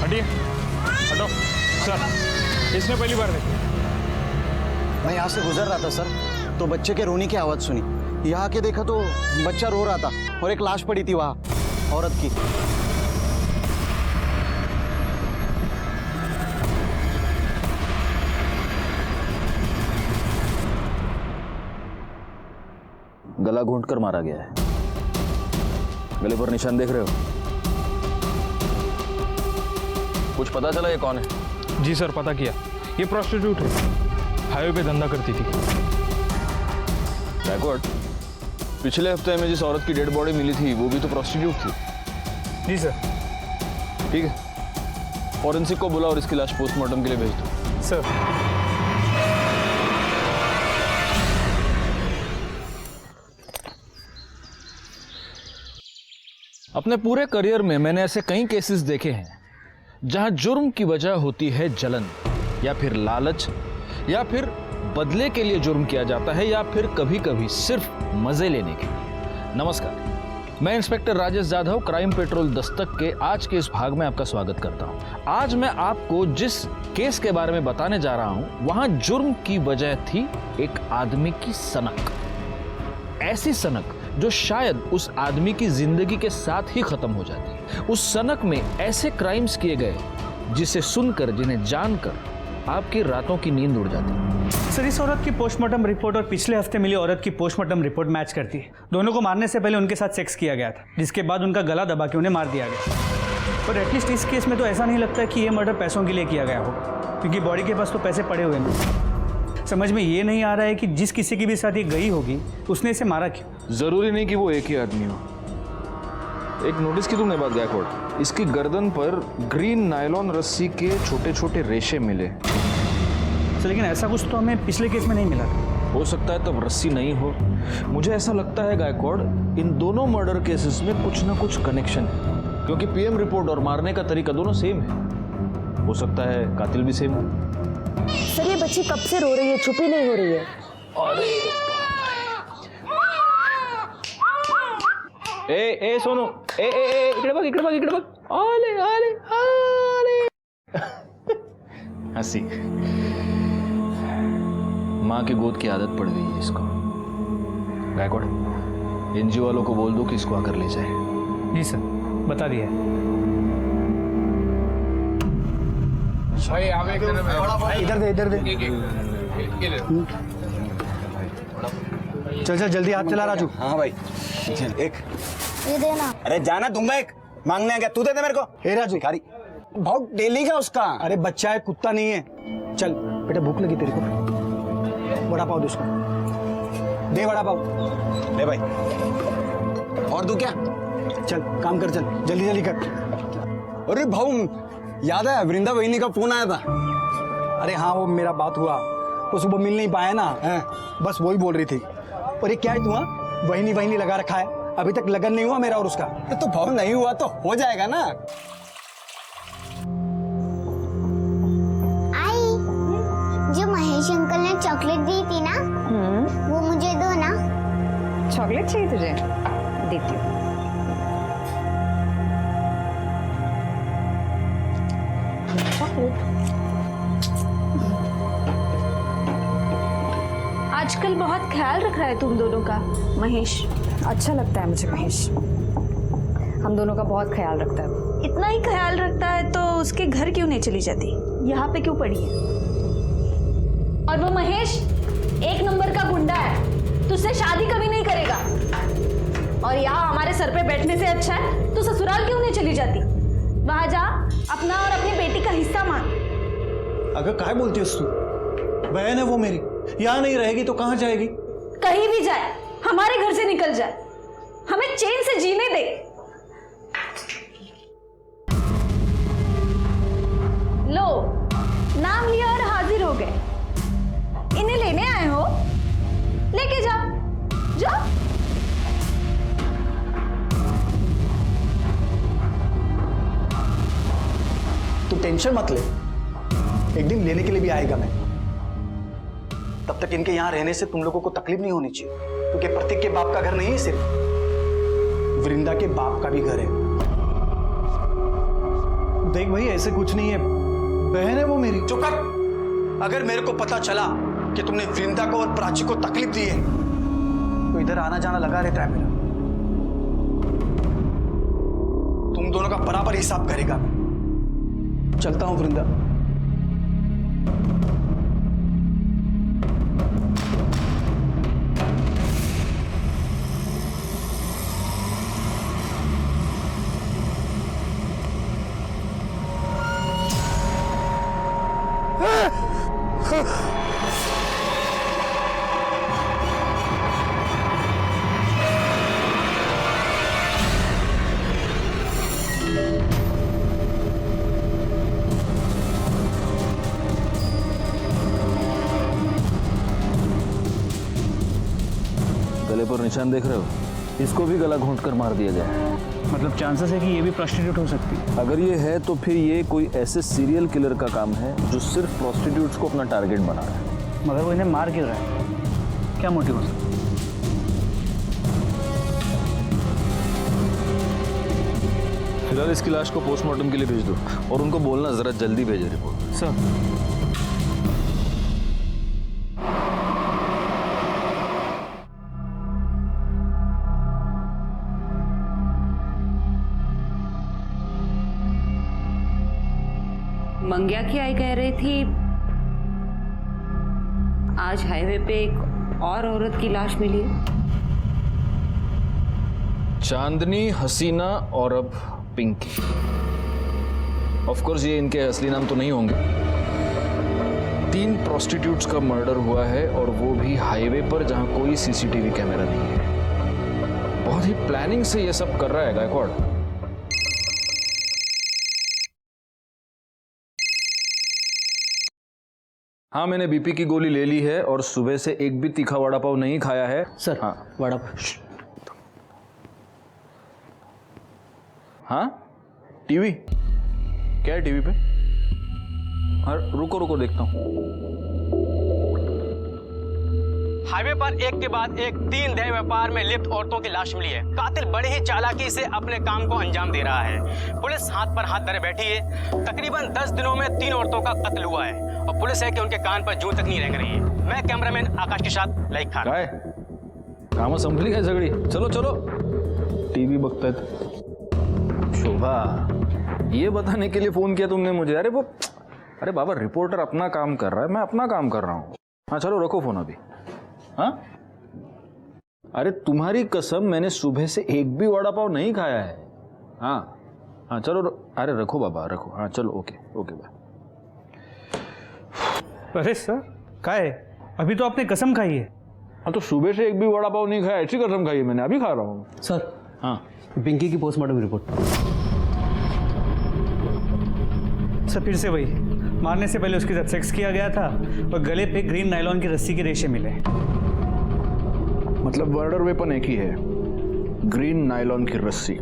हटिए, हटो सर। इसने पहली बार देखी। मैं यहाँ से गुजर रहा था सर, तो बच्चे के रोने की आवाज सुनी। यहाँ आके देखा तो बच्चा रो रहा था और एक लाश पड़ी थी वहाँ, औरत की। गला घोंट कर मारा गया है। गले पर निशान देख रहे हो? कुछ पता चला ये कौन है? जी सर, पता किया। ये प्रोस्टिट्यूट है, हाईवे पे धंधा करती थी। बैकवर्ड, पिछले हफ्ते में जिस औरत की डेड बॉडी मिली थी वो भी तो प्रोस्टिट्यूट थी। जी सर। ठीक है, फॉरेंसिक को बुला और इसकी लाश पोस्टमार्टम के लिए भेज दो। सर। अपने पूरे करियर में मैंने ऐसे कई केसेस देखे हैं जहां जुर्म की वजह होती है जलन, या फिर लालच, या फिर बदले के लिए जुर्म किया जाता है, या फिर कभी कभी सिर्फ मजे लेने के लिए। नमस्कार, मैं inspector Rajesh Jadhav, crime petrol Dastak के आज के इस भाग में आपका स्वागत करता हूं। आज मैं आपको जिस केस के बारे में बताने जा रहा हूं, वहां जुर्म की वजह थी एक आदमी की सनक। ऐसी सनक जो शायद उस आदमी की जिंदगी के साथ ही खत्म हो जाती। उस सनक में ऐसे क्राइम्स किए गए जिसे सुनकर, जिन्हें जानकर आपकी रातों की नींद उड़ जाती। सर, इस औरत की पोस्टमार्टम रिपोर्ट और पिछले हफ्ते मिली औरत की पोस्टमार्टम रिपोर्ट मैच करती है। दोनों को मारने से पहले उनके साथ सेक्स किया गया था, जिसके बाद उनका गला दबा के उन्हें मार दिया गया। पर एटलीस्ट इस केस में तो ऐसा नहीं लगता कि ये मर्डर पैसों के लिए किया गया होगा, क्योंकि बॉडी के पास तो पैसे पड़े हुए हैं। समझ में ये नहीं आ रहा है कि जिस किसी की भी साथ ये गई होगी उसने इसे मारा क्यों। जरूरी नहीं कि वो एक ही आदमी हो। एक नोटिस की तुमने बात गायकवाड़, इसकी गर्दन पर ग्रीन नायलॉन रस्सी के छोटे छोटे रेशे मिले। लेकिन ऐसा कुछ तो हमें पिछले केस में नहीं मिला था। हो सकता है तब रस्सी नहीं हो। मुझे ऐसा लगता है गायकवाड़, इन दोनों मर्डर केसेस में कुछ ना कुछ कनेक्शन है, क्योंकि पीएम रिपोर्ट और मारने का तरीका दोनों सेम है। हो सकता है कातिल भी सेम हो। सर, ये बच्ची कब से रो रही है, चुप ही नहीं हो रही है। अरे ए सोनू, ए इकडे बघ, इकडे बघ, इकडे बघ। आले आले आले। हंसी। माँ की गोद की आदत पड़ गई है इसको। गायकवाड़, एनजीओ वालों को बोल दो कि इसको आकर ले जाए। जी सर, बता दिया। इधर दे, इधर दे। चल चल जल्दी हाथ चला राजू। हाँ भाई, चल एक। ये देना। अरे जाना दूंगा, एक मांगने आ गया, तू दे दे मेरे को। हे राजू, भिखारी बहुत डेली का उसका। अरे बच्चा है, कुत्ता नहीं है। चल बेटा, भूख लगी तेरे को, वड़ा पाव दे उसको, दे वड़ा पाव। ले भाई, और दू क्या? चल काम कर, चल जल्दी जल्दी कर। अरे भाऊ, याद है वृंदा बहिनी का फोन आया था? अरे हाँ, वो मेरा बात हुआ, वो सुबह मिल नहीं पाया ना, बस वही बोल रही थी। और ये क्या है, तुम्हारा वहीनी वहीनी लगा रखा है, अभी तक लगन नहीं हुआ मेरा और उसका। तो भाव नहीं हुआ तो हो जाएगा ना। आई, जो महेश अंकल ने चॉकलेट दी थी ना, वो मुझे दो ना। चॉकलेट चाहिए तुझे? देती हूँ। आजकल बहुत ख्याल रख रहा है तुम दोनों का महेश। अच्छा लगता है मुझे महेश, हम दोनों का बहुत ख्याल रखता है। इतना ही ख्याल रखता है तो उसके घर क्यों नहीं चली जाती, यहाँ पे क्यों पड़ी है? और वो महेश एक नंबर का गुंडा है, तुझसे शादी कभी नहीं करेगा। और यहाँ हमारे सर पे बैठने से अच्छा है तो ससुराल क्यों नहीं चली जाती? वहां जा, अपना और अपनी बेटी का हिस्सा मांग। अगर काय बोलती है तू? बहन है वो मेरी, यहाँ नहीं रहेगी तो कहाँ जाएगी? कहीं भी जाए, हमारे घर से निकल जाए, हमें चैन से जीने दे। लो, नाम लिया और हाजिर हो गए। इन्हें लेने आए हो, लेके जाओ, जाओ। तू टेंशन मत ले, एक दिन लेने के लिए भी आएगा मैं। तब तक इनके यहाँ रहने से तुम लोगों को तकलीफ नहीं होनी चाहिए, क्योंकि प्रतीक के बाप का घर नहीं है, सिर्फ वृंदा के बाप का भी घर है। देख भाई ऐसे कुछ नहीं है, बहन है वो मेरी। चुप कर। अगर मेरे को पता चला कि तुमने वृंदा को और प्राची को तकलीफ दी है तो इधर आना जाना लगा रहता है मेरा। तुम दोनों का बराबर हिसाब करेगा मैं। चलता हूं वृंदा। गले पर निशान देख रहे हो? इसको भी गला घोंट कर मार दिया गया है। मतलब चांसेस है कि ये भी प्रोस्टिट्यूट हो सकती है। अगर ये है तो फिर ये कोई ऐसे सीरियल किलर का काम है जो सिर्फ प्रोस्टिट्यूट्स को अपना टारगेट बना रहा है। मगर वो इन्हें मार क्यों रहा है? क्या मोटिव हो सकता है? फिलहाल इसकी लाश को पोस्टमार्टम के लिए भेज दो और उनको बोलना जरा जल्दी भेजे रिपोर्ट। सर, मंग्या की आई कह रही थी आज हाईवे पे एक और औरत की लाश मिली है। चांदनी, हसीना और अब पिंकी। ऑफ कोर्स ये इनके असली नाम तो नहीं होंगे। 3 प्रोस्टिट्यूट्स का मर्डर हुआ है और वो भी हाईवे पर जहां कोई सीसीटीवी कैमरा नहीं है। बहुत ही प्लानिंग से ये सब कर रहा है गायकवाड़। हाँ, मैंने बीपी की गोली ले ली है और सुबह से एक भी तीखा वड़ा पाव नहीं खाया है। सर, हाँ, वड़ा हाँ, टीवी क्या है टीवी पे? हाँ, रुको रुको देखता हूँ। हाईवे पर एक के बाद एक 3 देह व्यापार में लिप्त औरतों की लाश मिली है। कातिल बड़े ही चालाकी से अपने काम को अंजाम दे रहा है। पुलिस हाथ पर हाथ धरे बैठी है। तकरीबन 10 दिनों में 3 औरतों का कत्ल हुआ है और पुलिस है कि उनके कान पर जूं तक नहीं रेंग रही है। मैं कैमरामैन आकाश के साथ लाइक खान। काय काम संभली काय सगळी? चलो चलो, टीवी बघतायत। शोभा, ये बताने के लिए फोन किया तुमने मुझे? अरे बाबा, रिपोर्टर अपना काम कर रहा है, मैं अपना काम कर रहा हूँ। हाँ चलो, रखो फोन अभी। हाँ, अरे तुम्हारी कसम, मैंने सुबह से एक भी वड़ा पाव नहीं खाया है। हाँ हाँ चलो, अरे रखो बाबा, रखो। हाँ चलो, ओके ओके बाय। अरे सर, क्या है? अभी तो आपने कसम खाई है। हाँ तो सुबह से एक भी वड़ा पाव नहीं खाया, ऐसी कसम खाई है मैंने, अभी खा रहा हूँ। सर, हाँ, पिंकी की पोस्टमार्टम रिपोर्ट। सर, फिर से वही, मारने से पहले उसके साथ सेक्स किया गया था और गले पे ग्रीन नायलॉन की रस्सी के रेशे मिले। मतलब मर्डर वेपन एक ही है, ग्रीन नायलॉन की रस्सी।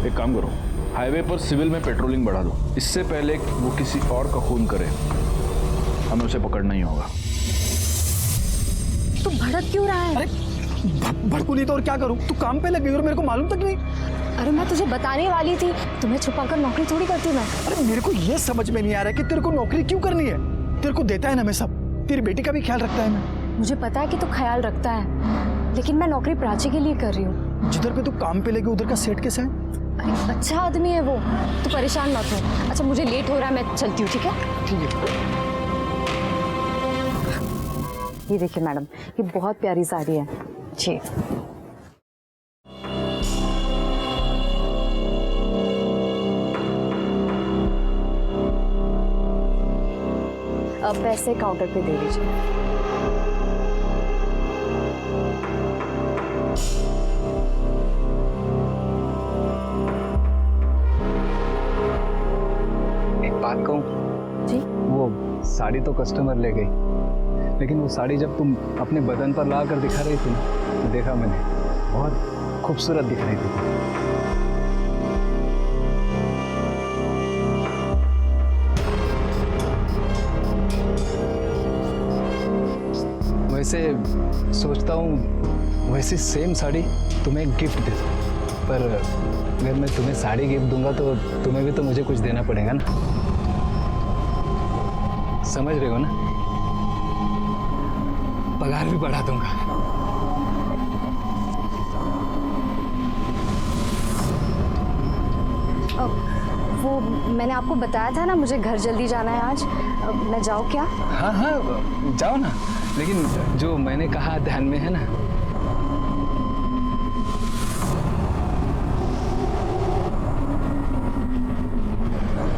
एक काम करो, हाईवे पर सिविल में पेट्रोलिंग बढ़ा दो। इससे पहले वो किसी और का खून करे, हमें उसे पकड़ना ही होगा। तू भड़क क्यों रहा है? अरे भड़कू नहीं तो और क्या करूं? तू काम पे लग गई और मेरे को मालूम तक नहीं। अरे मैं तुझे बताने वाली थी, तुम्हें छुपाकर नौकरी थोड़ी करती मैं। अरे मेरे को ये समझ में नहीं आ रहा है कि तेरे को नौकरी क्यों करनी है। तेरे को देता है ना मैं सब, तेरी बेटी का भी ख्याल रखता है मैं। मुझे पता है कि तू ख्याल रखता है, लेकिन मैं नौकरी प्राची के लिए कर रही हूँ। जिधर पे तू काम पे लगी उधर का सेट कैसे है? अरे अच्छा आदमी है वो, तू परेशान मत हो। अच्छा मुझे लेट हो रहा है, मैं चलती हूँ, ठीक है? ठीक है। ये देखिए मैडम, ये बहुत प्यारी साड़ी है जी। अब पैसे काउंटर पे दे दीजिए। एक बात कहूँ? जी? वो साड़ी तो कस्टमर ले गई, लेकिन वो साड़ी जब तुम अपने बदन पर ला कर दिखा रही थी ना, तो देखा मैंने, बहुत खूबसूरत दिख रही थी। वैसे सोचता हूँ वैसी सेम साड़ी तुम्हें गिफ्ट दे दूँ। पर अगर मैं तुम्हें साड़ी गिफ्ट दूंगा तो तुम्हें भी तो मुझे कुछ देना पड़ेगा ना, समझ रहे हो ना? पगार भी बढ़ा दूंगा। वो मैंने आपको बताया था ना, मुझे घर जल्दी जाना है आज। मैं जाऊँ क्या? हाँ हाँ जाओ ना, लेकिन जो मैंने कहा ध्यान में है ना?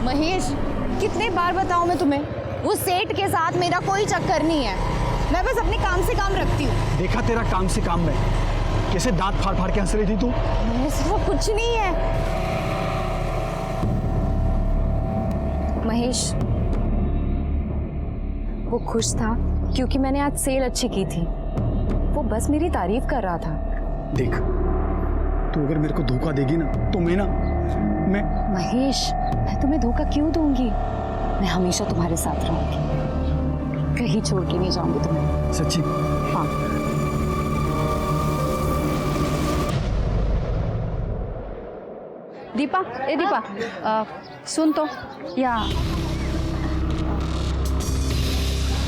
महेश, कितने बार बताऊं मैं तुम्हें, वो सेठ के साथ मेरा कोई चक्कर नहीं है। मैं बस अपने काम से काम रखती हूँ। देखा तेरा काम से काम में, कैसे दांत फाड़ फाड़ के हंस रही थी तू। ऐसा कुछ नहीं है महेश। वो खुश था क्योंकि मैंने आज सेल अच्छी की थी। वो बस मेरी तारीफ कर रहा था। देख, तू अगर मेरे को धोखा देगी ना तो मैं महेश, मैं तुम्हें धोखा क्यों दूंगी? मैं हमेशा तुम्हारे साथ रहूंगी, कहीं छोड़ के नहीं जाऊंगी तुम्हें। सच्ची? हाँ। दीपा, ए दीपा, सुन तो, या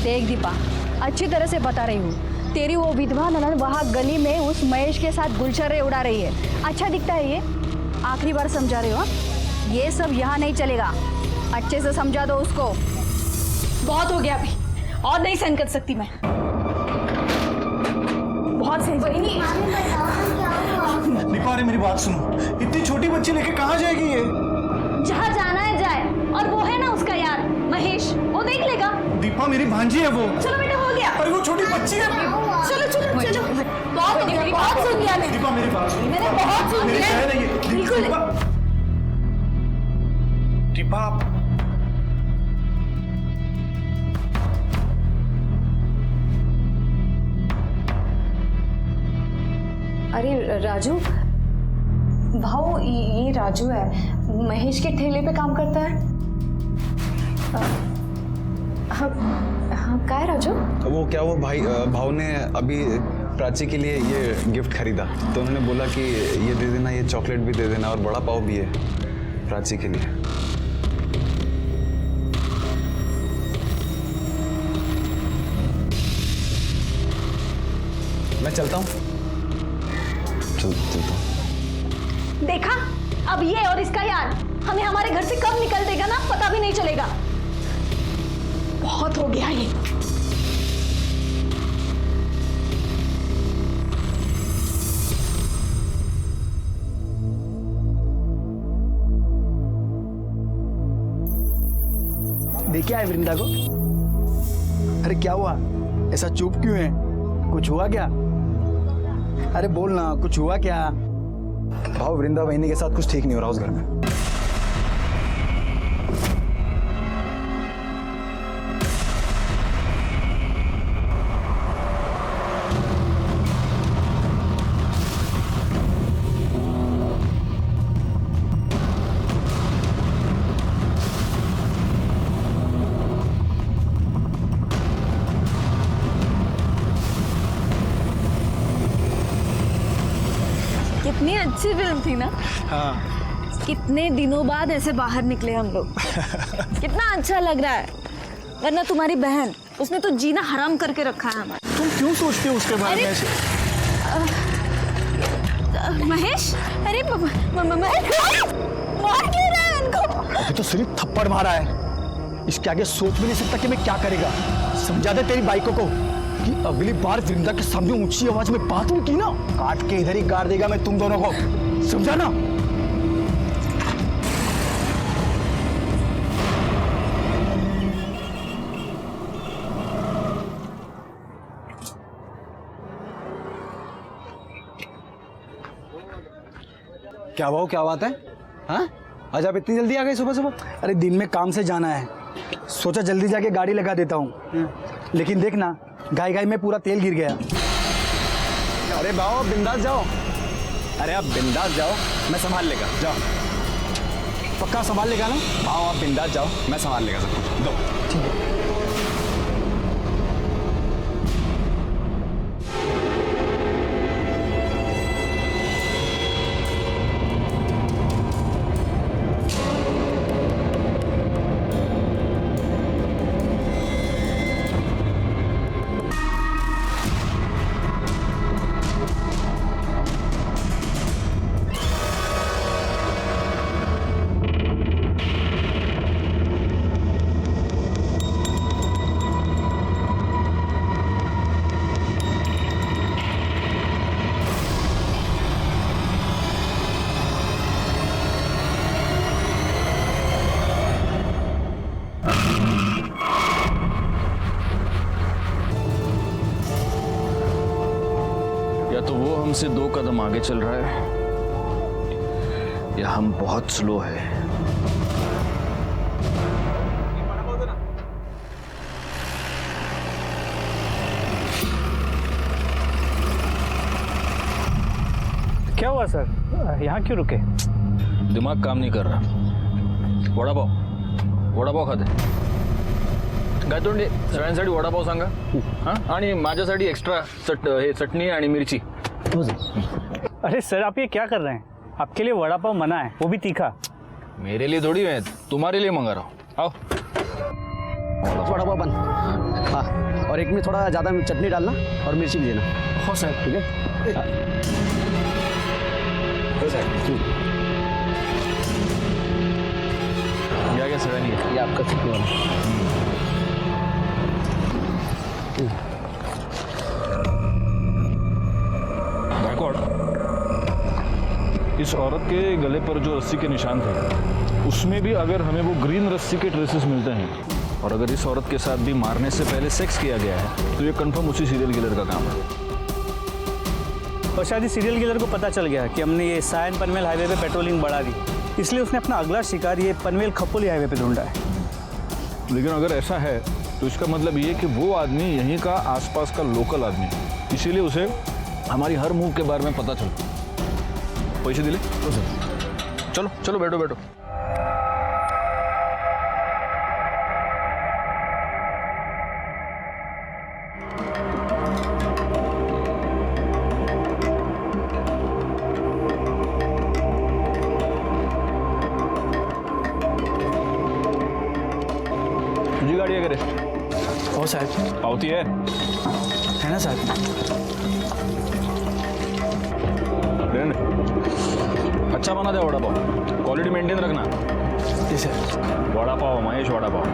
देख दीपा, अच्छी तरह से बता रही हूँ, तेरी वो विधवा ननद वहाँ गली में उस महेश के साथ गुलछर्रे उड़ा रही है। अच्छा दिखता है ये? आखिरी बार समझा रही हो? ये सब यहाँ नहीं चलेगा, अच्छे से समझा दो उसको। बहुत हो गया अभी, और नहीं सहन कर सकती मैं। बहुत सही। दीपा, अरे मेरी बात सुनो, इतनी छोटी बच्ची लेके कहाँ जाएगी ये? जहाँ जाना है जाए, और वो है ना उसका यार महेश, वो देख लेगा। दीपा, मेरी भांजी है वो। चलो बेटा, हो गया। अरे वो छोटी बच्ची है। चलो चलो चलो, बहुत सुन लिया मैंने। दीपा, मेरी बात सुनो। मैंने बहुत सुन मेरी लिया। बहन है ये। बिल्कुल। दीपा, अरे राजू, भाऊ, ये राजू है, महेश के ठेले पे काम करता है। हाँ, क्या है राजू? वो क्या, वो भाव ने अभी प्राची के लिए ये गिफ्ट खरीदा, तो उन्होंने बोला कि ये दे देना, ये चॉकलेट भी दे देना, और बड़ा पाव भी है प्राची के लिए। मैं चलता हूँ। चलता हूँ। देखा, अब ये और इसका यार हमें हमारे घर से कब निकल देगा ना, पता भी नहीं चलेगा। बहुत हो गया ये। देखा है वृंदा को? अरे क्या हुआ, ऐसा चुप क्यों है? कुछ हुआ क्या? अरे बोल ना, कुछ हुआ क्या? भाव, वृंदा बहनी के साथ कुछ ठीक नहीं हो रहा उस घर में। कितनी अच्छी फिल्म थी ना। हाँ। कितने दिनों बाद ऐसे बाहर निकले हम लोग। कितना अच्छा लग रहा है। वरना तुम्हारी बहन, उसने तो जीना हराम करके रखा है हमारा। तुम क्यों सोचते हो उसके बारे में ऐसे? महेश, अरे महेश, मार क्यों रहा है उनको? अभी तो सिर्फ थप्पड़ मारा है, इसके आगे सोच भी नहीं सकता कि मैं क्या करेगा। समझा दे तेरी बाइकों को कि अगली बार वृंदा के सामने ऊंची आवाज में बात हुई की ना, काट के इधर ही गाड़ देगा मैं तुम दोनों को, समझा ना? क्या भाव, क्या बात है? हाँ, आज आप इतनी जल्दी आ गए सुबह सुबह? अरे दिन में काम से जाना है, सोचा जल्दी जाके गाड़ी लगा देता हूँ, लेकिन देखना गाय गाय में पूरा तेल गिर गया। अरे भाव, बिंदास जाओ। अरे आप बिंदास जाओ, मैं संभाल लेगा। जाओ। पक्का संभाल लेगा ना? भाव, आप बिंदास जाओ, मैं संभाल लेगा सब कुछ। दो। ठीक है। हमसे 2 कदम आगे चल रहा है या हम बहुत स्लो है। क्या हुआ सर, यहाँ क्यों रुके? दिमाग काम नहीं कर रहा। वडापाव खाते गायतोंडे सगळ्यांसाठी वडापाव सांगा हां, आणि माझ्यासाठी एक्स्ट्रा चटणी आणि मिरची। अरे सर, आप ये क्या कर रहे हैं? आपके लिए वड़ा पाव मना है, वो भी तीखा। मेरे लिए थोड़ी है, तुम्हारे लिए मंगा रहा हूँ। आओ। वड़ा पाव बन। हाँ, और एक में थोड़ा ज़्यादा चटनी डालना और मिर्ची भी देना। हो साहब, ठीक है। हो साहब। क्या सगळ्यांनी ये आपका चटनी वाला। गायकवाड़, इस औरत के गले पर जो रस्सी के निशान थे उसमें भी अगर हमें वो ग्रीन रस्सी के ट्रेसेस मिलते हैं और अगर इस औरत के साथ भी मारने से पहले सेक्स किया गया है तो ये कंफर्म उसी सीरियल किलर का काम है। और शायद सीरियल किलर को पता चल गया कि हमने ये सायन पनवेल हाईवे पे पेट्रोलिंग बढ़ा दी, इसलिए उसने अपना अगला शिकार ये पनवेल खपोली हाईवे पे ढूंढा है। लेकिन अगर ऐसा है तो इसका मतलब ये कि वो आदमी यहीं का आसपास का लोकल आदमी है, इसीलिए उसे हमारी हर मूव के बारे में पता चलता। पैसे दिले? चलो चलो बैठो बैठो। तुझी गाड़ी है करे? हो साहब। पावती है ना साहब? अच्छा बना दे वड़ा पाव, क्वालिटी मेंटेन रखना। जी सर। वड़ा पाव महेश, वड़ा पाव।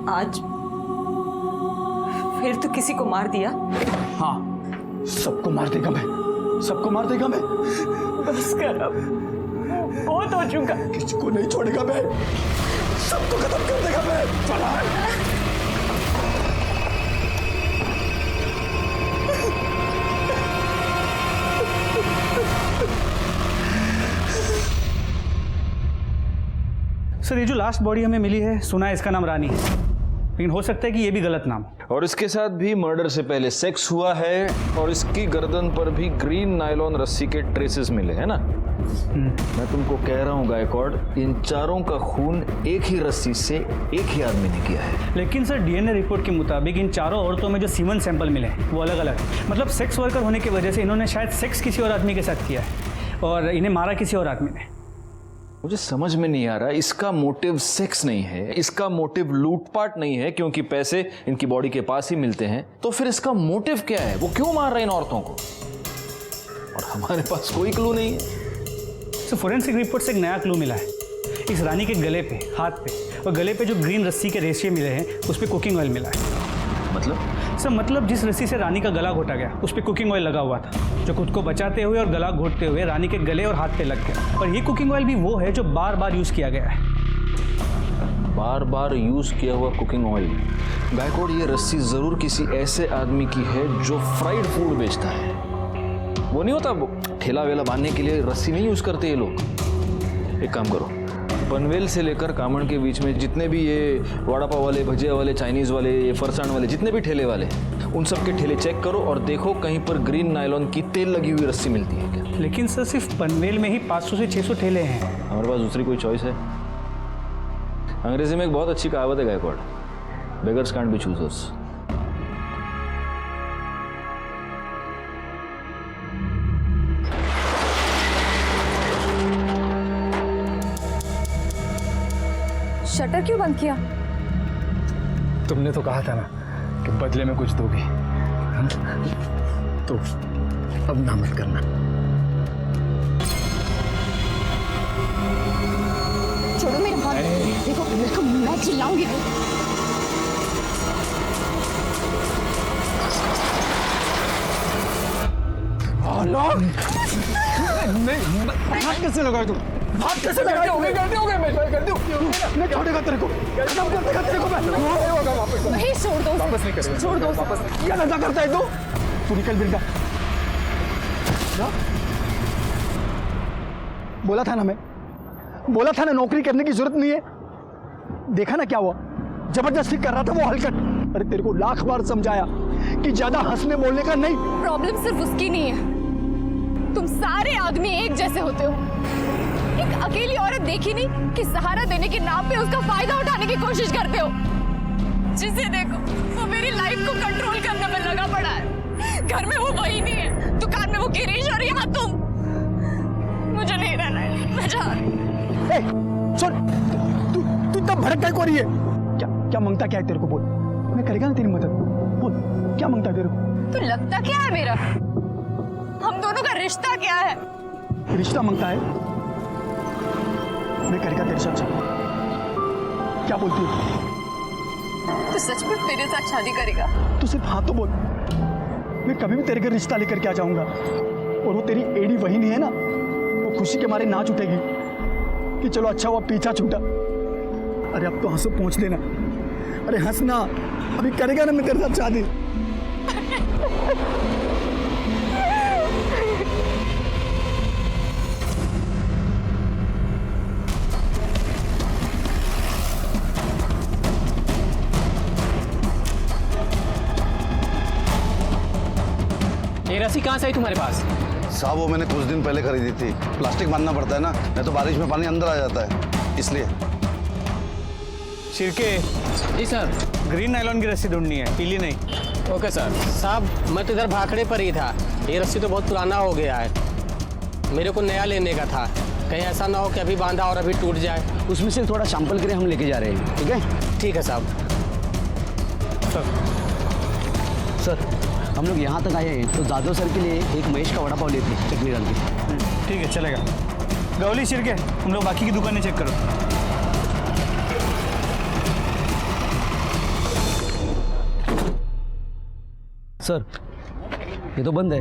आज फिर तो किसी को मार दिया? हाँ, सबको मार देगा मैं, सबको मार देगा मैं। बस कर अब, बहुत हो चुका। किसको नहीं छोड़ेगा मैं, सबको खत्म कर देगा मैं। चला। सर, ये जो लास्ट बॉडी हमें मिली है, सुना है इसका नाम रानी है, लेकिन हो सकता है कि ये भी गलत नाम। और इसके साथ भी मर्डर से पहले सेक्स हुआ है और इसकी गर्दन पर भी ग्रीन नायलॉन रस्सी के ट्रेसेस मिले हैं ना। मैं तुमको कह रहा हूँ गायकवाड़, इन चारों का खून एक ही रस्सी से एक ही आदमी ने किया है। लेकिन सर, डीएनए रिपोर्ट के मुताबिक इन चारों औरतों में जो सीमन सैंपल मिले हैं वो अलग अलग है। मतलब सेक्स वर्कर होने की वजह से इन्होंने शायद सेक्स किसी और आदमी के साथ किया है और इन्हें मारा किसी और आदमी ने। मुझे समझ में नहीं आ रहा, इसका मोटिव सेक्स नहीं है, इसका मोटिव लूटपाट नहीं है क्योंकि पैसे इनकी बॉडी के पास ही मिलते हैं, तो फिर इसका मोटिव क्या है? वो क्यों मार रहे हैं इन औरतों को? और हमारे पास कोई क्लू नहीं है। तो फोरेंसिक रिपोर्ट से एक नया क्लू मिला है। इस रानी के गले पे, हाथ पे और गले पे जो ग्रीन रस्सी के रेशे मिले हैं उस पर कुकिंग ऑयल मिला है। मतलब? सर, मतलब जिस रस्सी से रानी का गला घोटा गया उस पर कुकिंग ऑयल लगा हुआ था, जो खुद को बचाते हुए और गला घोटते हुए रानी के गले और हाथ पे लग गया। और ये कुकिंग ऑयल भी वो है जो बार बार यूज़ किया गया है। बार बार यूज किया हुआ कुकिंग ऑयल। गायकवाड़, ये रस्सी जरूर किसी ऐसे आदमी की है जो फ्राइड फूड बेचता है। वो नहीं होता, ठेला वेला बांधने के लिए रस्सी नहीं यूज करते ये लोग। एक काम करो, पनवेल से लेकर कामण के बीच में जितने भी ये वड़ा पाव वाले, भजिया वाले, चाइनीज वाले, ये फरसाण वाले, जितने भी ठेले वाले, उन सब के ठेले चेक करो और देखो कहीं पर ग्रीन नायलॉन की तेल लगी हुई रस्सी मिलती है क्या। लेकिन सर, सिर्फ पनवेल में ही 500 से 600 ठेले हैं। हमारे पास दूसरी कोई चॉइस है? अंग्रेजी में एक बहुत अच्छी कहावत है Gaikwad, beggars can't be choosers. Shutter क्यों बंद किया? तुमने तो कहा था ना कि बदले में कुछ दोगी, तो अब ना मत करना। छोड़ो मेरे हाथ। देखो मैं चिल्लाऊंगी। हाथ कैसे लगाए तुम? हाथ कैसे लगाए? गलती हो गई, मैं गलती हो गई। मैं छोड़ेगा तेरे को, कसम करतेगा तेरे को मैं। नहीं होगा वापस। नहीं, छोड़ दो, वापस नहीं करेगा। छोड़ दो। वापस क्या धंधा करता है तू निकल वृंदा। बोला था ना मैं, बोला था ना नौकरी करने की जरूरत नहीं है। देखा ना क्या हुआ, जबरदस्ती कर रहा था वो हलकट। अरे तेरे को लाख बार समझाया कि ज्यादा हंसने बोलने का नहीं। प्रॉब्लम सिर्फ उसकी नहीं है, तुम सारे आदमी एक जैसे होते हो। एक अकेली औरत देखी नहीं कि सहारा देने के नाम पे उसका फायदा उठाने की कोशिश करते हो। जिसे देखो वो मेरी लाइफ को कंट्रोल करने में लगा पड़ा है। घर में वो वही नहीं है, दुकान में वो गिरीश और यहाँ तुम। मुझे नहीं रहना है, मैं जा रही हूँ। सुन, तू इतना भड़क क्या हो रही है? क्या मांगता क्या है तेरे को? बोल, मैं करेगा ना तेरी मदद। बोल, क्या मांगता है तेरे को? तो लगता क्या है मेरा? हम दोनों का रिश्ता क्या है? रिश्ता मांगता है? मैं करेगा तेरे साथ शादी। क्या बोलती है? तो सचमुच मेरे साथ शादी करेगा? तू सिर्फ हाँ तो बोल, मैं कभी भी तेरे घर रिश्ता लेकर के आ जाऊंगा। और वो तेरी एड़ी वही नहीं है ना, वो खुशी के मारे नाच उठेगी कि चलो अच्छा हुआ पीछा छूटा। अरे अब तो हंसो पहुंच देना। अरे हंसना, अभी करेगा ना मैं तेरे साथ शादी। ये रस्सी कहाँ से आई तुम्हारे पास? साहब वो मैंने कुछ दिन पहले खरीदी थी। प्लास्टिक बांधना पड़ता है ना, नहीं तो बारिश में पानी अंदर आ जाता है, इसलिए। शिरके। जी सर। ग्रीन नायलॉन की रस्सी ढूंढनी है, पीली नहीं। Okay sir. साहब मैं तो इधर भाखड़े पर ही था, ये रस्सी तो बहुत पुराना हो गया है, मेरे को नया लेने का था। कहीं ऐसा ना हो कि अभी बांधा और अभी टूट जाए। उसमें से थोड़ा सैंपल के लिए हम लेके जा रहे हैं, ठीक है? ठीक है साहब। सर, हम लोग यहाँ तक आए हैं तो जादव सर के लिए एक महेश का वड़ा पाव लेते हैं, चटनी डाल के। ठीक है, चलेगा। गौली शिरके, हम लोग बाकी की दुकानें चेक करो। सर, ये तो बंद है।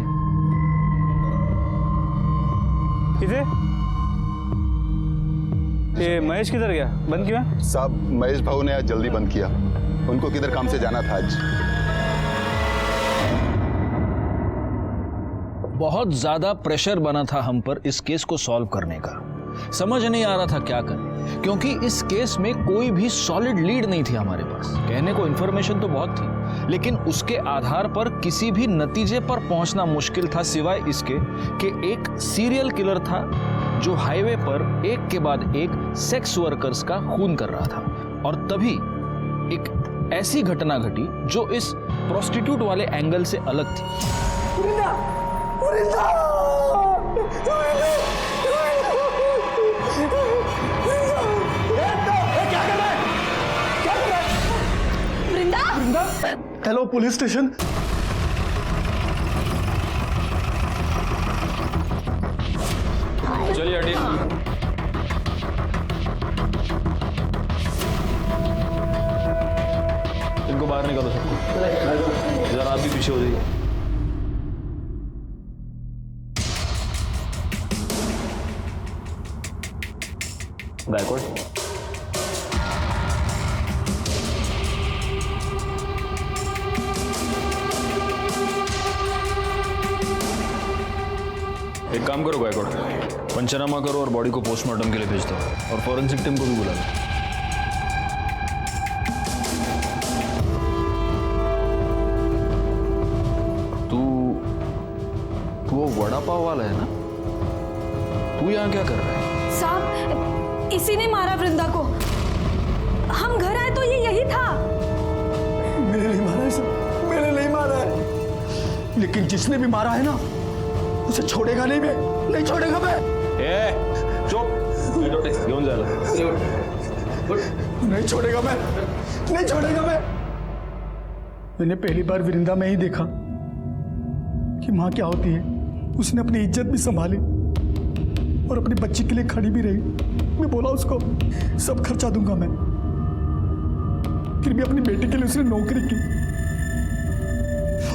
किधर? ये महेश किधर गया? बंद क्यों है? साहब महेश भाऊ ने आज जल्दी बंद किया, उनको किधर काम से जाना था आज। बहुत ज्यादा प्रेशर बना था हम पर इस केस को सॉल्व करने का। समझ नहीं आ रहा था क्या करें, क्योंकि इस केस में कोई भी सॉलिड लीड नहीं थी हमारे पास। कहने को इंफॉर्मेशन तो बहुत थी, लेकिन उसके आधार पर किसी भी नतीजे पर पहुंचना मुश्किल था, सिवाय इसके कि एक सीरियल किलर था जो हाईवे पर एक के बाद एक सेक्स वर्कर्स का खून कर रहा था। और तभी एक ऐसी घटना घटी जो इस प्रोस्टिट्यूट वाले एंगल से अलग थी। वृंदा? Hello police station. चलिए हटिए। इनको बाहर निकालो सबको। जरा आप भी पीछे हो जाइए। बैकवर्ड। एक काम करो गायकवाड़, पंचनामा करो और बॉडी को पोस्टमार्टम के लिए भेज दो, और फॉरेंसिक टीम को भी बुला लो। तू वो वड़ा पाव वाला है ना? तू यहाँ क्या कर रहा है? साहब इसी ने मारा वृंदा को। हम घर आए तो ये यही था। मैंने नहीं मारा है सर, मैंने नहीं मारा है, लेकिन जिसने भी मारा है ना उसे छोड़ेगा नहीं, मैं नहीं छोड़ेगा मैं। चुप, घेऊन जायला। नहीं छोड़ेगा मैं, नहीं छोड़ेगा मैं। मैंने पहली बार वृंदा में ही देखा कि माँ क्या होती है। उसने अपनी इज्जत भी संभाली और अपनी बच्ची के लिए खड़ी भी रही। मैं बोला उसको सब खर्चा दूंगा मैं, फिर भी अपनी बेटी के लिए उसने नौकरी की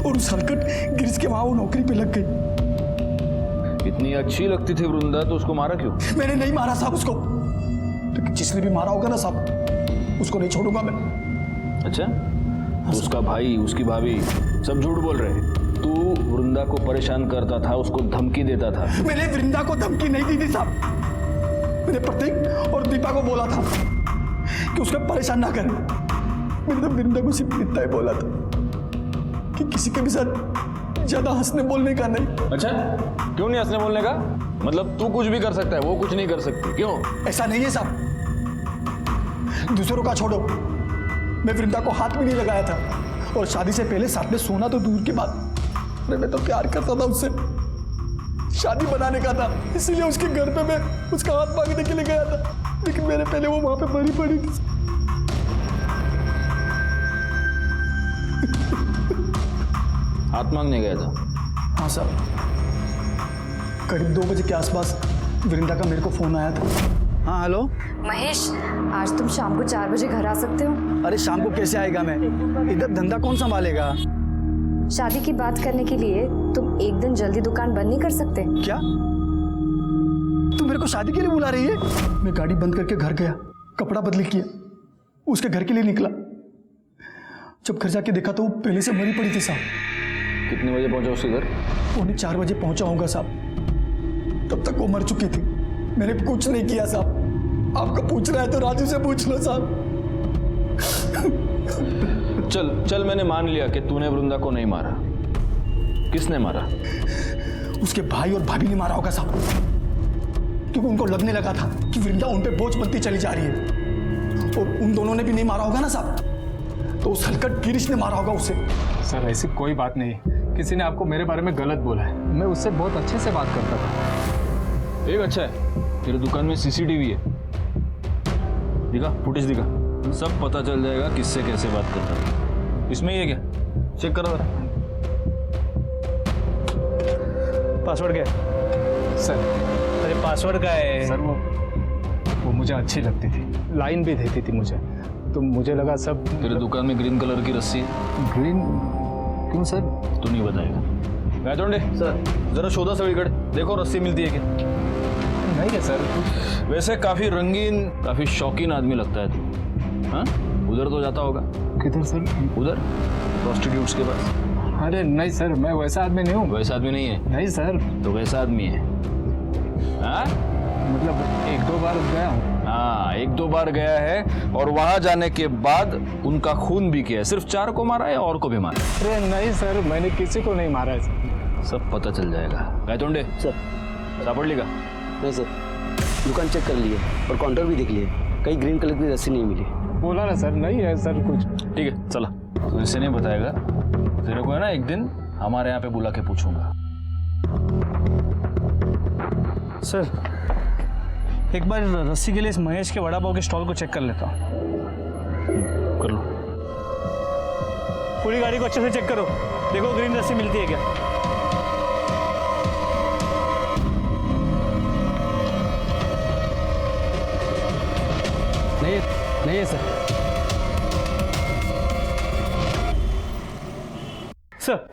और उस हरकत गिरीश के वहां वो नौकरी पे लग गई। ये इतनी अच्छी लगती थी वृंदा तो उसको मारा क्यों? मैंने नहीं मारा साहब उसको, लेकिन जिसने भी मारा होगा ना साहब, उसको नहीं छोड़ूंगा मैं। अच्छा, तो उसका भाई, उसकी भाभी सब झूठ बोल रहे हैं। तू वृंदा को परेशान करता था, उसको धमकी देता था। मैंने वृंदा को धमकी नहीं दी थी साहब। मैंने प्रतीक और दीपा को बोला था कि उसको परेशान ना करें। मैंने तो वृंदा को सिर्फ इतना ही बोला था कि किसी के भी साथ ज्यादा हंसने बोलने का नहीं। अच्छा, क्यों नहीं हंसने बोलने का? मतलब तू कुछ भी कर सकता है, वो कुछ नहीं कर सकती, क्यों? ऐसा नहीं है साहब, दूसरों का छोड़ो, मैं वृंदा को हाथ भी नहीं लगाया था, और शादी से पहले साथ में सोना तो दूर की बात, मैं तो प्यार करता था उससे, शादी बनाने का था, इसीलिए उसके घर पे मैं उसका हाथ मांगने के लिए गया था, लेकिन मेरे पहले वो वहां पे मरी पड़ी थी। हाथ मांगने गया था? हाँ साहब, करीब 2 बजे के आसपास वृंदा का मेरे को फोन आया था। हाँ हेलो महेश, आज तुम शाम को 4 बजे घर आ सकते हो? अरे शाम को कैसे आएगा मैं, इधर धंधा कौन संभालेगा? शादी की बात करने के लिए तुम एक दिन जल्दी दुकान बंद नहीं कर सकते क्या? तुम मेरे को शादी के लिए बुला रही है? मैं गाड़ी बंद करके घर गया, कपड़ा बदली किया, उसके घर के लिए निकला। जब घर जाके देखा तो वो पहले से मरी पड़ी थी साहब। कितने बजे पहुंचा उसके घर? 4 बजे पहुंचा होगा साहब, तब तक वो मर चुकी थी। मैंने कुछ नहीं किया साहब, आपको पूछ रहा है तो राजू से पूछ लो साहब। चल चल, मैंने मान लिया कि तूने वृंदा को नहीं मारा। किसने मारा? उसके भाई और भाभी ने मारा होगा साहब, क्योंकि उनको लगने लगा था कि वृंदा उन पे बोझ बनती चली जा रही है, और उन दोनों ने भी नहीं मारा होगा ना साहब, तो उस हलकट गिरीश ने मारा होगा उसे। सर ऐसी कोई बात नहीं, किसी ने आपको मेरे बारे में गलत बोला है, मैं उससे बहुत अच्छे से बात करता था। एक अच्छा है, तेरे दुकान में सीसीटीवी है, दिखा, फुटेज दिखा, सब पता चल जाएगा किससे कैसे बात करता है। इसमें ये क्या, चेक करो जरा। पासवर्ड क्या है? सर अरे पासवर्ड क्या है? सर वो मुझे अच्छी लगती थी, लाइन भी देती थी मुझे, तो मुझे लगा सब। तेरे दुकान में ग्रीन कलर की रस्सी है? ग्रीन क्यों सर? तू नहीं बताएगा। गायतोंडे सर, जरा शोधा सगळीकडे, देखो रस्सी मिलती है क्या? नहीं है सर। वैसे काफी रंगीन, काफी शौकीन आदमी लगता है तू। हाँ, उधर तो जाता होगा? किधर सर? उधर प्रोस्टिट्यूट्स के पास। अरे नहीं सर, मैं वैसा आदमी नहीं हूँ। वैसा आदमी नहीं है? नहीं सर। तो वैसा आदमी है? हाँ, मतलब 1-2 बार गया हूँ। हाँ, 1-2 बार गया है, और वहां जाने के बाद उनका खून भी किया है। सिर्फ 4 को मारा है, और को भी मारा? अरे नहीं सर, मैंने किसी को नहीं मारा है सर। सब पता चल जाएगा। गायतोंडे सर, सापड़ लेगा? नहीं सर, दुकान चेक कर लिए और काउंटर भी देख लिए, कहीं ग्रीन कलर की रस्सी नहीं मिली। बोला ना सर, नहीं है सर कुछ। ठीक है, चला, तो इसे नहीं बताएगा, तेरे को है ना एक दिन हमारे यहाँ पे बुला के पूछूंगा। सर, एक बार रस्सी के लिए इस महेश के वड़ा पाव के स्टॉल को चेक कर लेता हूँ। कर लो। पूरी गाड़ी को अच्छे से चेक करो, देखो ग्रीन रस्सी मिलती है क्या। नहीं है सर। सर,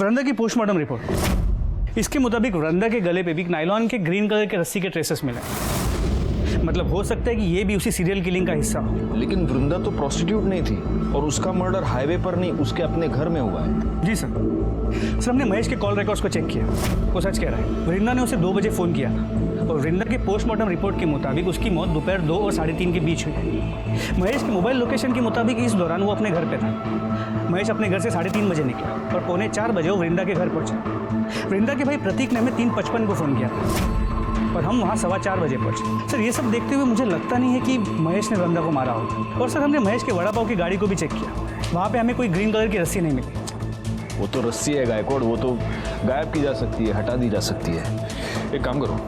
वृंदा की पोस्टमार्टम रिपोर्ट, इसके मुताबिक वृंदा के गले पे भी नायलॉन के ग्रीन कलर के रस्सी के ट्रेसेस मिले। मतलब हो सकता है कि ये भी उसी सीरियल किलिंग का हिस्सा हो। लेकिन वृंदा तो प्रोस्टिट्यूट नहीं थी, और उसका मर्डर हाईवे पर नहीं, उसके अपने घर में हुआ है। जी सर। सर, हमने महेश के कॉल रिकॉर्ड्स को चेक किया, वो सच कह रहा है। वृंदा ने उसे 2 बजे फ़ोन किया था, और वृंदा के पोस्टमार्टम रिपोर्ट के मुताबिक उसकी मौत दोपहर 2 और 3:30 के बीच हुई है। महेश के मोबाइल लोकेशन के मुताबिक इस दौरान वो अपने घर पे था। महेश अपने घर से 3:30 बजे निकला, और 3:45 बजे वो वृंदा के घर पहुंचा। वृंदा के भाई प्रतीक ने हमें 3:55 को फ़ोन किया था, और हम वहाँ 4:15 बजे पहुंचे। सर, ये सब देखते हुए मुझे लगता नहीं है कि महेश ने वृंदा को मारा होगा। और सर, हमने महेश के वड़ा पाव की गाड़ी को भी चेक किया, वहाँ पे हमें कोई ग्रीन कलर की रस्सी नहीं मिली। वो तो रस्सी है गायकवाड़, वो तो गायब की जा सकती है, हटा दी जा सकती है। एक काम करो,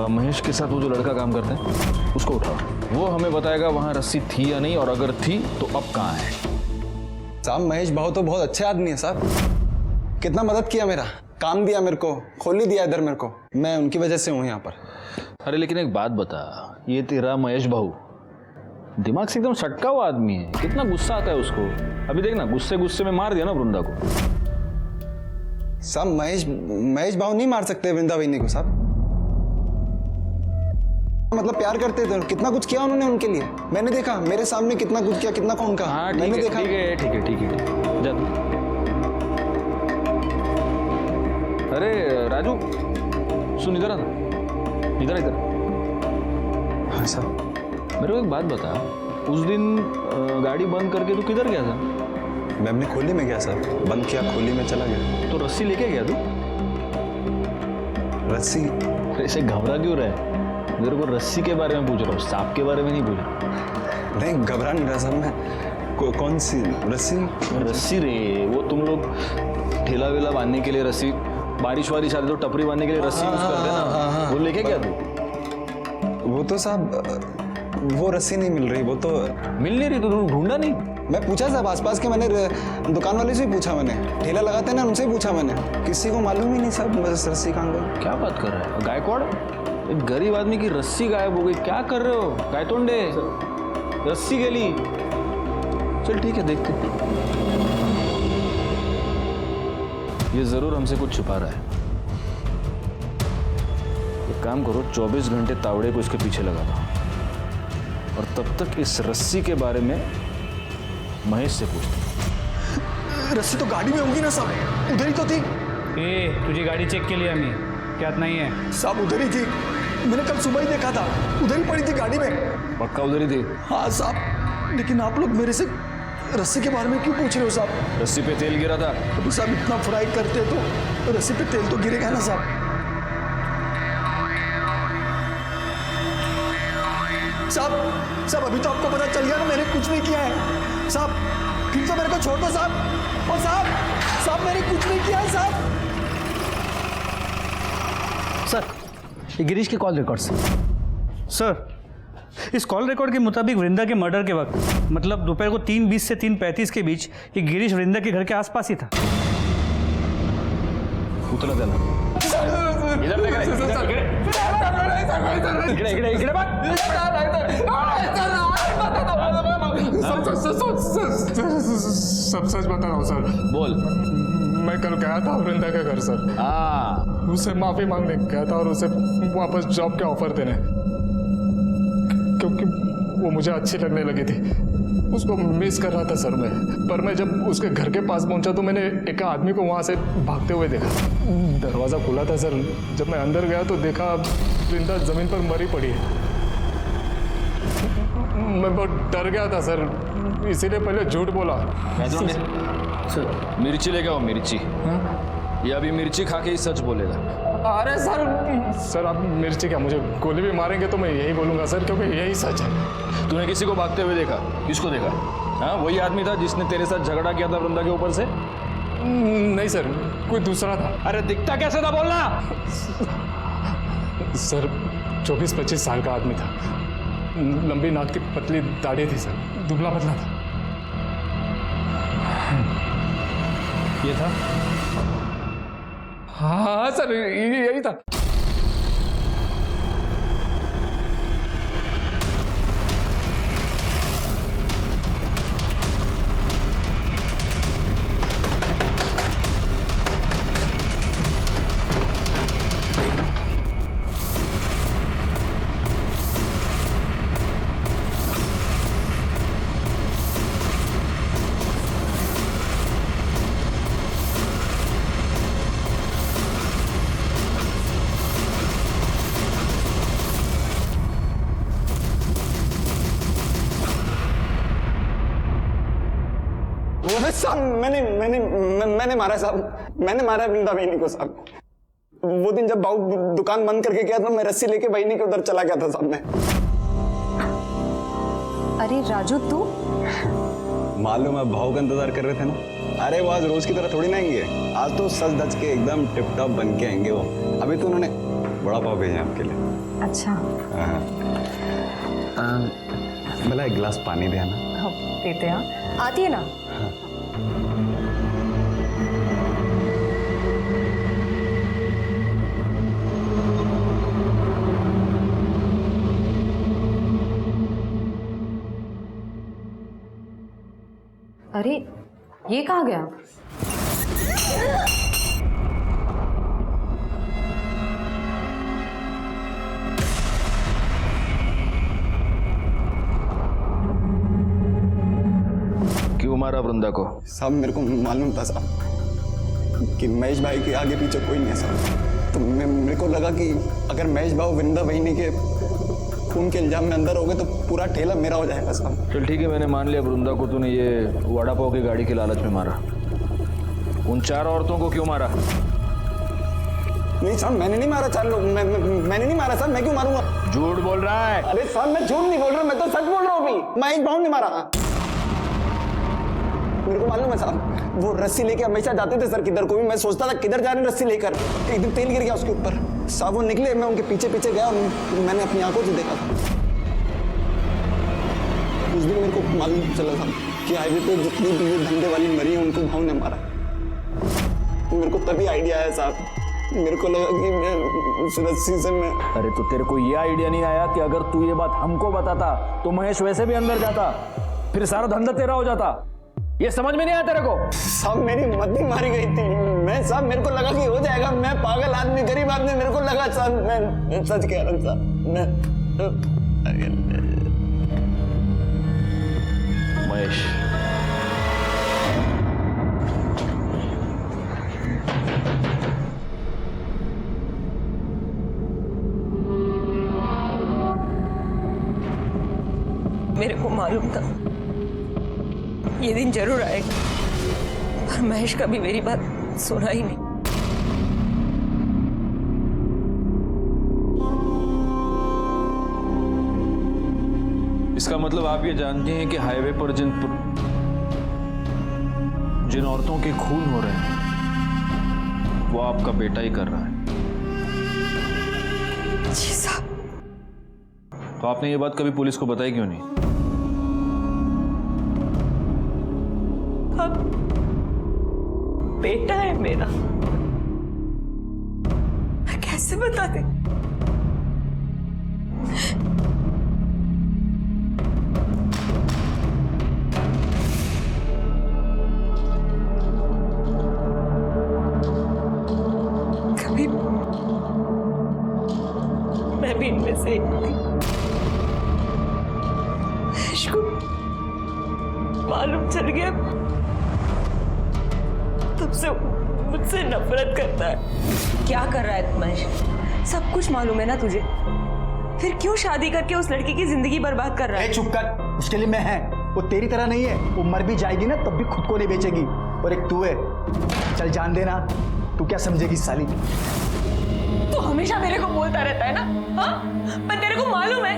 महेश के साथ वो जो लड़का काम करता है उसको उठाओ, वो हमें बताएगा वहाँ रस्सी थी या नहीं, और अगर थी तो अब कहाँ है। साहब, महेश भाव तो बहुत अच्छे आदमी है साहब, कितना मदद किया, मेरा काम दिया, मेरे को खोल ही दिया इधर मेरे को, मैं उनकी वजह से हूँ यहाँ पर। अरे लेकिन एक बात बता, ये तेरा महेश भाऊ दिमाग से एकदम सटका हुआ आदमी है, कितना गुस्सा आता है उसको। अभी देखना, गुस्से गुस्से में मार दिया ना वृंदा को। साहब महेश भाव नहीं मार सकते वृंदा वहिनी को साहब। मतलब प्यार करते थे, कितना कुछ किया उन्होंने उनके लिए, मैंने देखा मेरे सामने कितना कुछ किया, कितना कौन कहा। हाँ मैंने देखा। ठीक है जा तू। अरे राजू सुन, इधर आ ना, इधर। हाँ साहब। मेरे को एक बात बता, उस दिन गाड़ी बंद करके तू किधर गया था? मैं अपनी खोली में गया साहब, बंद किया, खोली में चला गया। तो रस्सी लेके गया तू? रस्सी? ऐसे घबरा क्यों रहा है? मेरे को रस्सी के बारे में पूछ रहा हूँ, सांप के बारे में नहीं पूछ रहा। नहीं घबरा नहीं रहा साहब मैं। कौन सी रस्सी? रस्सी रे, वो तुम लोग ठेला वेला बांधने के लिए रस्सी, बारिश वारिश आती तो टपरी बांधने के लिए रस्सी यूज करते ना, वो लेके गया तू? वो तो साहब वो रस्सी नहीं मिल रही, वो तो मिल नहीं रही, तो तुम ढूंढा नहीं? मैं पूछा साहब आसपास के, मैंने दुकान वाले से भी पूछा, मैंने ठेला लगाते हैं ना उनसे ही पूछा मैंने, किसी को मालूम ही नहीं साहब बस रस्सी कहाँ गई। क्या बात कर रहा है गायकवाड़? एक गरीब आदमी की रस्सी गायब हो गई, क्या कर रहे हो गायतोंडे? रस्सी गली। चल ठीक है, देखते। ये जरूर हमसे कुछ छुपा रहा है। एक काम करो, 24 घंटे तावड़े को इसके पीछे लगा दो, और तब तक इस रस्सी के बारे में महेश से पूछते। रस्सी तो गाड़ी में होगी ना साहब, उधर ही तो थी। तुझी गाड़ी चेक के लिए हमें क्या नहीं है साहब? उधर ही थी, मैंने कल सुबह ही देखा था, उधर ही पड़ी थी गाड़ी में। पक्का उधर ही थी? हाँ साहब, लेकिन आप लोग मेरे से रस्सी के बारे में क्यों पूछ रहे हो साहब? रस्सी पे तेल गिरा था। अभी साहब इतना फ्राई करते तो रस्सी पे तेल तो गिरेगा ना साहब। साहब अभी तो आपको पता चल गया ना मैंने कुछ नहीं किया है साहब, फिर तो मेरे को छोड़ दो साहब। और साहब मैंने कुछ नहीं किया है साहब। सर, ये गिरीश के कॉल रिकॉर्ड्स। सर, इस कॉल रिकॉर्ड के मुताबिक वृंदा के मर्डर के वक्त, मतलब दोपहर को 3:20 से 3:35 के बीच, ये गिरीश वृंदा के घर के आसपास ही था। उतला देना। इधर देख इकडे बघ। सब सच बता रहा हूँ सर। बोल। मैं कल गया था वृंदा के घर सर। उसे माफी मांगने गया था और उसे वापस जॉब के ऑफर देने, क्योंकि वो मुझे अच्छी लगने लगी थी। उसको मिस कर रहा था सर मैं, पर मैं जब उसके घर के पास पहुंचा तो मैंने एक आदमी को वहां से भागते हुए देखा। दरवाज़ा खुला था सर, जब मैं अंदर गया तो देखा वृंदा जमीन पर मरी पड़ी है। मैं बहुत डर गया था सर, इसीलिए पहले झूठ बोला। सर मिर्ची लेके आओ, मिर्ची। ये अभी मिर्ची खा के ही सच बोलेगा। अरे सर आप मिर्ची क्या, मुझे गोली भी मारेंगे तो मैं यही बोलूंगा सर, क्योंकि यही सच है। तूने किसी को भागते हुए देखा? किसको देखा? हाँ, वही आदमी था जिसने तेरे साथ झगड़ा किया था वृंदा के ऊपर से? नहीं सर, कोई दूसरा था। अरे दिखता कैसे था बोलना? सर 24-25 साल का आदमी था, लंबी नाक की पतली दाढ़ी थी सर, दुबला पतला था। ये था? हाँ सर, यही था। साहब मैंने मारा साहब, मैंने मारा वृंदा बहनी को साहब। वो दिन जब बाबू दुकान बंद करके गया था, मैं रस्सी लेके बहनी के उधर चला गया था साहब मैं। अरे राजू तू? मालूम है, भाव का इंतजार कर रहे थे ना। अरे वो आज रोज की तरह थोड़ी ना आएंगे, आज तो सज धज के एकदम टिप टॉप बन के आएंगे वो। अभी तो उन्होंने बड़ा पाव भेजा आपके लिए। अच्छा। भला एक गिलास पानी दे ना। देते हैं, आती है ना। अरे ये कहाँ गया? मारा वृंदा को? साहब मेरे को मालूम था साहब कि महेश भाई के आगे पीछे कोई नहीं है साहब। तो मेरे को लगा कि अगर महेश भाई वृंदा बहिनी के खून के इल्जाम में अंदर हो गए तो पूरा ठेला मेरा हो जाएगा साहब। चल ठीक है, मैंने मान लिया वृंदा को तूने ये वड़ा पाव की गाड़ी की लालच में मारा। उन 4 औरतों को क्यों मारा? नहीं साहब मैंने नहीं मारा 4 लोग, मैंने नहीं मारा साहब। मैं क्यों मारूंगा? झूठ बोल रहा है। अरे साहब मैं झूठ नहीं बोल रहा, मैं तो सच बोल रहा हूँ अभी। महेश भाऊ ने मारा। मेरे को मालूम है साहब, वो रस्सी लेके हमेशा जाते थे सर किधर को भी। मैं सोचता था किधर जा रहे हैं रस्सी लेकर, एक दिन तेल गिर गया उसके ऊपर साहब। वो निकले, मैं उनके पीछे पीछे गया और मैंने अपनी आंखों से देखा था। उस दिन मेरे को मालूम चला था कि हाईवे पे जितनी भी धंधे वाली मरी है उनको भाव ने मारा। मेरे को तभी आइडिया आया साहब, मेरे को लगा कि मैं उस रस्सी से मैं। अरे तो तेरे को ये आइडिया नहीं आया कि अगर तू ये बात हमको बताता तो महेश वैसे भी अंदर जाता, फिर सारा धंधा तेरा हो जाता? ये समझ में नहीं आया तेरे को? साहब मेरी मद्दी मारी गई थी। मैं साहब मेरे को लगा कि हो जाएगा। मैं पागल आदमी, गरीब आदमी, मेरे को लगा साहब, मैं सच कह रहा हूँ साहब। महेश, मेरे को मालूम था ये दिन जरूर आएगा, पर महेश कभी मेरी बात सुना ही नहीं। इसका मतलब आप ये जानती हैं कि हाईवे पर जिन औरतों के खून हो रहे हैं वो आपका बेटा ही कर रहा है। जी साहब। तो आपने ये बात कभी पुलिस को बताई क्यों नहीं? अब बेटा है मेरा, मैं कैसे बता दे? कभी मैं भी इनमें से एक थी। इसको मालूम चल गया, तब से मुझसे नफरत करता है। क्या कर रहा है महेश? सब कुछ मालूम है ना तुझे, फिर क्यों शादी करके उस लड़की की जिंदगी बर्बाद कर रहा है? चुप कर, उसके लिए मैं है, वो तेरी तरह नहीं है। वो मर भी जाएगी ना तब भी खुद को नहीं बेचेगी। और एक तू है, चल जान देना, तू क्या समझेगी साली? तू हमेशा मेरे को बोलता रहता है ना, हाँ? पर तेरे को मालूम है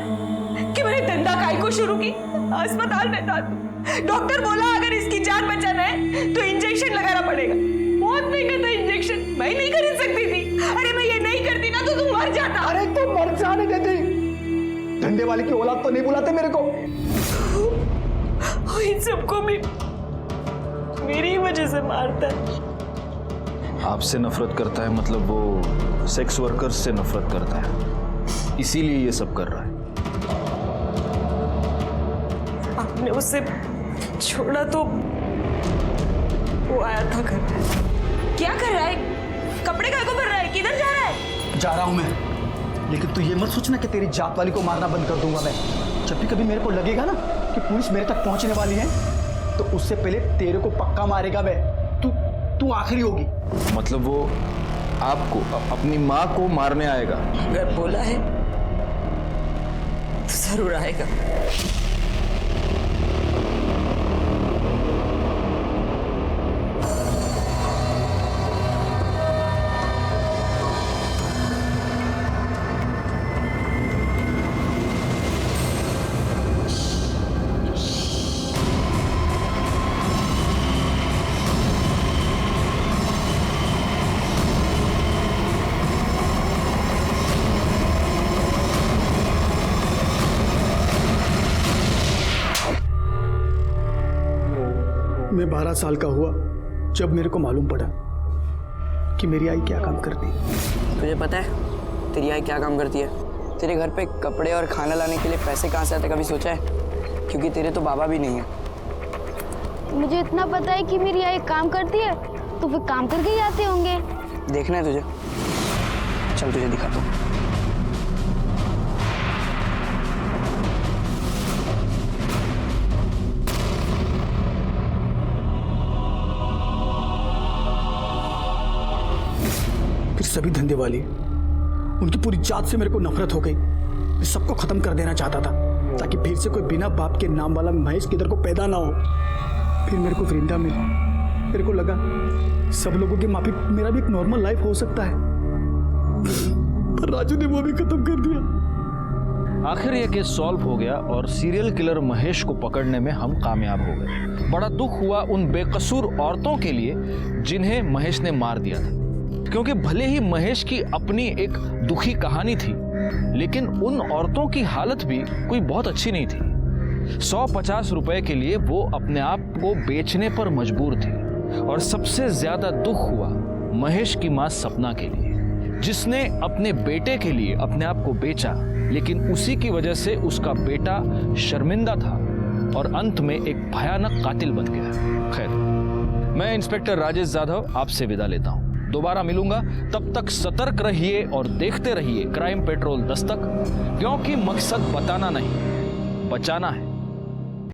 कि मैंने धंधा काय को शुरू की? अस्पताल में था, डॉक्टर बोला अगर इसकी जान बचाना है तो इंजेक्शन लगाना पड़ेगा। बहुत महंगा था इंजेक्शन, मैं नहीं खरीद सकती थी। अरे मैं ये नहीं करती ना तो तू मर जाता। अरे तू मर जाने देती, धंधे वाले की औलाद तो नहीं बुलाते मेरे को। इन सबको भी मेरी वजह से मारता है। आपसे नफरत करता है मतलब वो सेक्स वर्कर्स से नफरत करता है, इसीलिए ये सब कर रहा है। आपने उसे छोड़ा तो वो आया था घर। क्या कर रहा है? कपड़े काय को भर रहा है? किधर जा रहा है? जा रहा हूं मैं, लेकिन तू ये मत सोचना कि तेरी जात वाली को मारना बंद कर दूंगा मैं। जब भी कभी मेरे को लगेगा ना कि पुलिस मेरे तक पहुंचने वाली है तो उससे पहले तेरे को पक्का मारेगा मैं। तू आखिरी होगी। मतलब वो आपको अपनी माँ को मारने आएगा? अगर बोला है तो जरूर आएगा। मैं 12 साल का हुआ जब मेरे को मालूम पड़ा कि मेरी आई क्या काम करती है। तुझे पता है तेरी आई क्या काम करती है? तेरे घर पे कपड़े और खाना लाने के लिए पैसे कहाँ से आते, कभी सोचा है? क्योंकि तेरे तो बाबा भी नहीं है। मुझे इतना पता है कि मेरी आई काम करती है, तो फिर काम करके ही आते होंगे। देखना है तुझे? चल तुझे दिखाता हूँ। सभी धंधे वाली, उनकी पूरी जात से मेरे को नफरत हो गई। मैं सबको खत्म कर देना चाहता था ताकि फिर से कोई बिना बाप के नाम वाला महेश किधर को पैदा ना हो। फिर मेरे को वृंदा मिली। मेरे को लगा सब लोगों की माफी मेरा भी एक नॉर्मल लाइफ हो सकता है, पर राजू ने वो भी खत्म कर दिया। आखिर यह केस सॉल्व हो गया और सीरियल किलर महेश को पकड़ने में हम कामयाब हो गए। बड़ा दुख हुआ उन बेकसूर औरतों के लिए जिन्हें महेश ने मार दिया था, क्योंकि भले ही महेश की अपनी एक दुखी कहानी थी, लेकिन उन औरतों की हालत भी कोई बहुत अच्छी नहीं थी। 150 रुपए के लिए वो अपने आप को बेचने पर मजबूर थी। और सबसे ज्यादा दुख हुआ महेश की मां सपना के लिए, जिसने अपने बेटे के लिए अपने आप को बेचा, लेकिन उसी की वजह से उसका बेटा शर्मिंदा था और अंत में एक भयानक कातिल बन गया। खैर, मैं इंस्पेक्टर राजेश जाधव आपसे विदा लेता हूं। दोबारा मिलूंगा, तब तक सतर्क रहिए और देखते रहिए क्राइम पेट्रोल दस्तक, क्योंकि मकसद बताना नहीं, बचाना है।